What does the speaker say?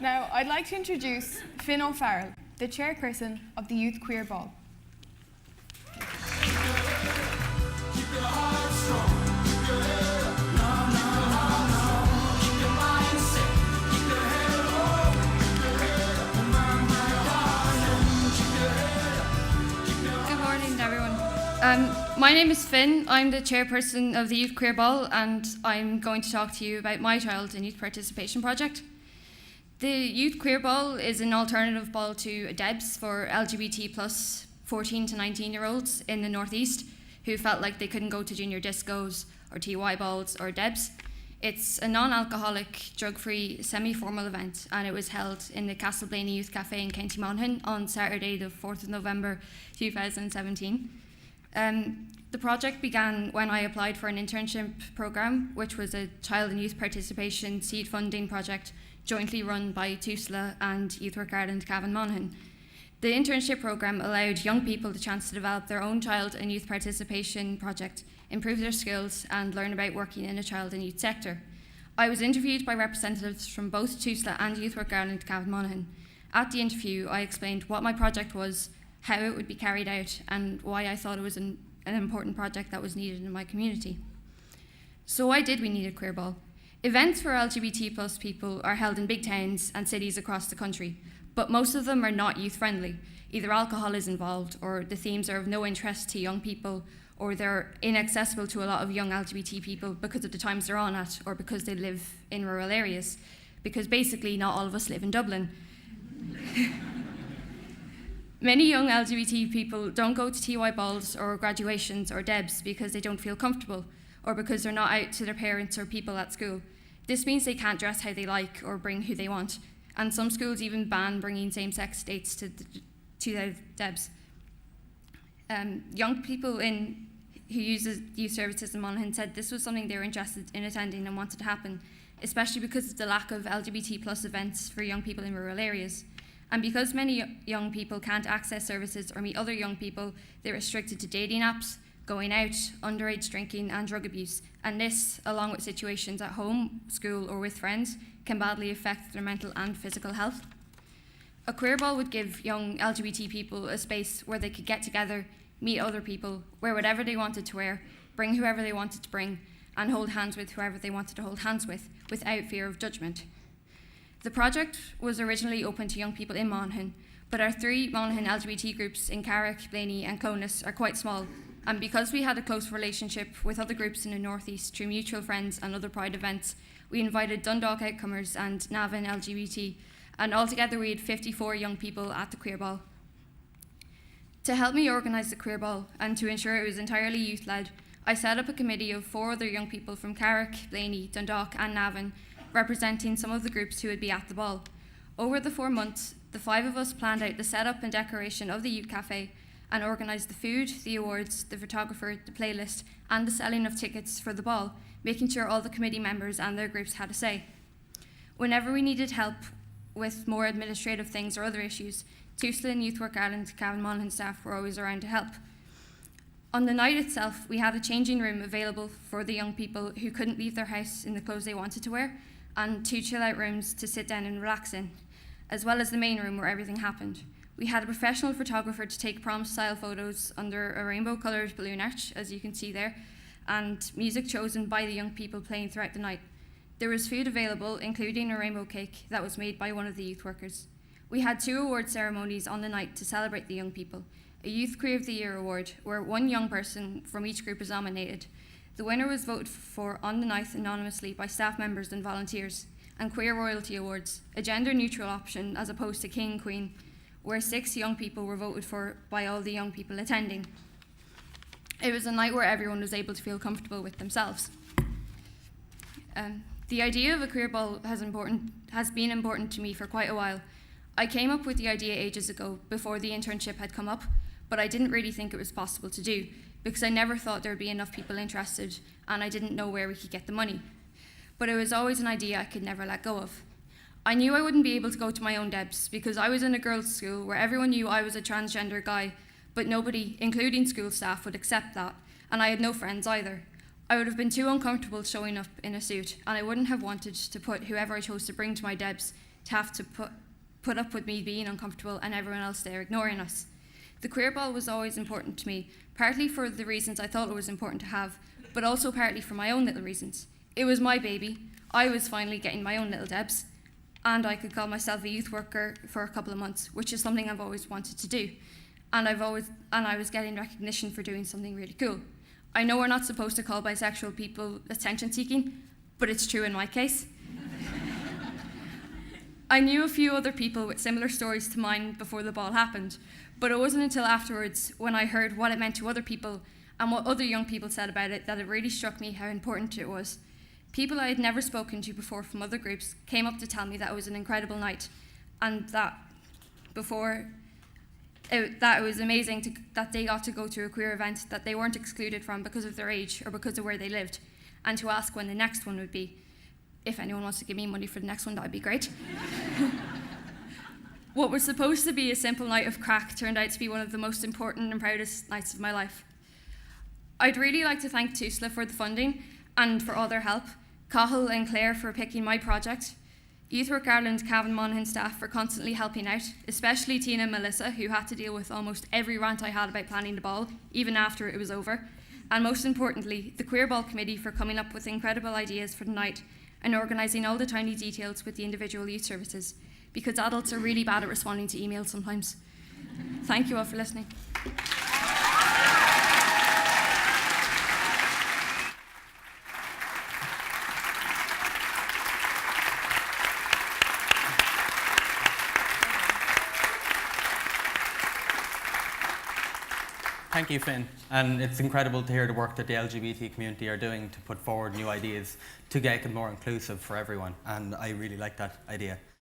Now, I'd like to introduce Finn O'Farrell, the chairperson of the Youth Queer Ball. My name is Finn. I'm the chairperson of the Youth Queer Ball, and I'm going to talk to you about my child and youth participation project. The Youth Queer Ball is an alternative ball to a DEBS for LGBT plus 14 to 19-year-olds in the Northeast who felt like they couldn't go to junior discos or TY balls or DEBS. It's a non-alcoholic, drug-free, semi-formal event, and it was held in the Castleblaney Youth Cafe in County Monaghan on Saturday the 4th of November 2017. The project began when I applied for an internship programme, which was a child and youth participation seed funding project jointly run by Tusla and Youth Work Ireland Cavan Monaghan. The internship programme allowed young people the chance to develop their own child and youth participation project, improve their skills and learn about working in a child and youth sector. I was interviewed by representatives from both Tusla and Youth Work Ireland Cavan Monaghan. At the interview, I explained what my project was, how it would be carried out, and why I thought it was an important project that was needed in my community. So why did we need a queer ball? Events for LGBT plus people are held in big towns and cities across the country, but most of them are not youth friendly. Either alcohol is involved, or the themes are of no interest to young people, or they're inaccessible to a lot of young LGBT people because of the times they're on at, or because they live in rural areas, because basically not all of us live in Dublin. Many young LGBT people don't go to TY balls or graduations or DEBs because they don't feel comfortable, or because they're not out to their parents or people at school. This means they can't dress how they like or bring who they want, and some schools even ban bringing same-sex dates to the DEBs. Young people who use youth services in Monaghan said this was something they were interested in attending and wanted to happen, especially because of the lack of LGBT plus events for young people in rural areas. And because many young people can't access services or meet other young people, they're restricted to dating apps, going out, underage drinking and drug abuse. And this, along with situations at home, school or with friends, can badly affect their mental and physical health. A queer ball would give young LGBT people a space where they could get together, meet other people, wear whatever they wanted to wear, bring whoever they wanted to bring, and hold hands with whoever they wanted to hold hands with, without fear of judgment. The project was originally open to young people in Monaghan, but our 3 Monaghan LGBT groups in Carrick, Blaney and Clones are quite small, and because we had a close relationship with other groups in the Northeast through mutual friends and other Pride events, we invited Dundalk Outcomers and Navan LGBT, and altogether we had 54 young people at the Queer Ball. To help me organise the Queer Ball and to ensure it was entirely youth-led, I set up a committee of 4 other young people from Carrick, Blaney, Dundalk and Navan, representing some of the groups who would be at the ball. Over the 4 months, the 5 of us planned out the setup and decoration of the Youth Cafe and organised the food, the awards, the photographer, the playlist and the selling of tickets for the ball, making sure all the committee members and their groups had a say. Whenever we needed help with more administrative things or other issues, Tusla and Youth Work Ireland Cavan Monaghan staff were always around to help. On the night itself, we had a changing room available for the young people who couldn't leave their house in the clothes they wanted to wear, and 2 chill-out rooms to sit down and relax in, as well as the main room where everything happened. We had a professional photographer to take prom-style photos under a rainbow-coloured balloon arch, as you can see there, and music chosen by the young people playing throughout the night. There was food available, including a rainbow cake that was made by one of the youth workers. We had 2 award ceremonies on the night to celebrate the young people. A Youth Queer of the Year award, where 1 young person from each group was nominated. The winner was voted for on the night anonymously by staff members and volunteers. And Queer Royalty Awards, a gender-neutral option as opposed to King and Queen, where 6 young people were voted for by all the young people attending. It was a night where everyone was able to feel comfortable with themselves. The idea of a queer ball has been important to me for quite a while. I came up with the idea ages ago, before the internship had come up, but I didn't really think it was possible to do, because I never thought there would be enough people interested, and I didn't know where we could get the money. But it was always an idea I could never let go of. I knew I wouldn't be able to go to my own DEBs, because I was in a girls' school where everyone knew I was a transgender guy, but nobody, including school staff, would accept that, and I had no friends either. I would have been too uncomfortable showing up in a suit, and I wouldn't have wanted to put whoever I chose to bring to my DEBs to have to put up with me being uncomfortable and everyone else there ignoring us. The queer ball was always important to me, partly for the reasons I thought it was important to have, but also partly for my own little reasons. It was my baby. I was finally getting my own little Debs, and I could call myself a youth worker for a couple of months, which is something I've always wanted to do. And I was getting recognition for doing something really cool. I know we're not supposed to call bisexual people attention seeking, but it's true in my case. I knew a few other people with similar stories to mine before the ball happened, but it wasn't until afterwards, when I heard what it meant to other people and what other young people said about it, that it really struck me how important it was. People I had never spoken to before from other groups came up to tell me that it was an incredible night, and that it was amazing that they got to go to a queer event that they weren't excluded from because of their age or because of where they lived, and to ask when the next one would be. If anyone wants to give me money for the next one, that would be great. What was supposed to be a simple night of crack turned out to be one of the most important and proudest nights of my life. I'd really like to thank Tusla for the funding and for all their help, Cahill and Claire for picking my project, Youth Work Ireland, Cavan Monaghan staff for constantly helping out, especially Tina and Melissa, who had to deal with almost every rant I had about planning the ball, even after it was over, and most importantly, the Queer Ball Committee for coming up with incredible ideas for the night and organising all the tiny details with the individual youth services, because adults are really bad at responding to emails sometimes. Thank you all for listening. Thank you, Finn. And it's incredible to hear the work that the LGBT community are doing to put forward new ideas to make it more inclusive for everyone. And I really like that idea.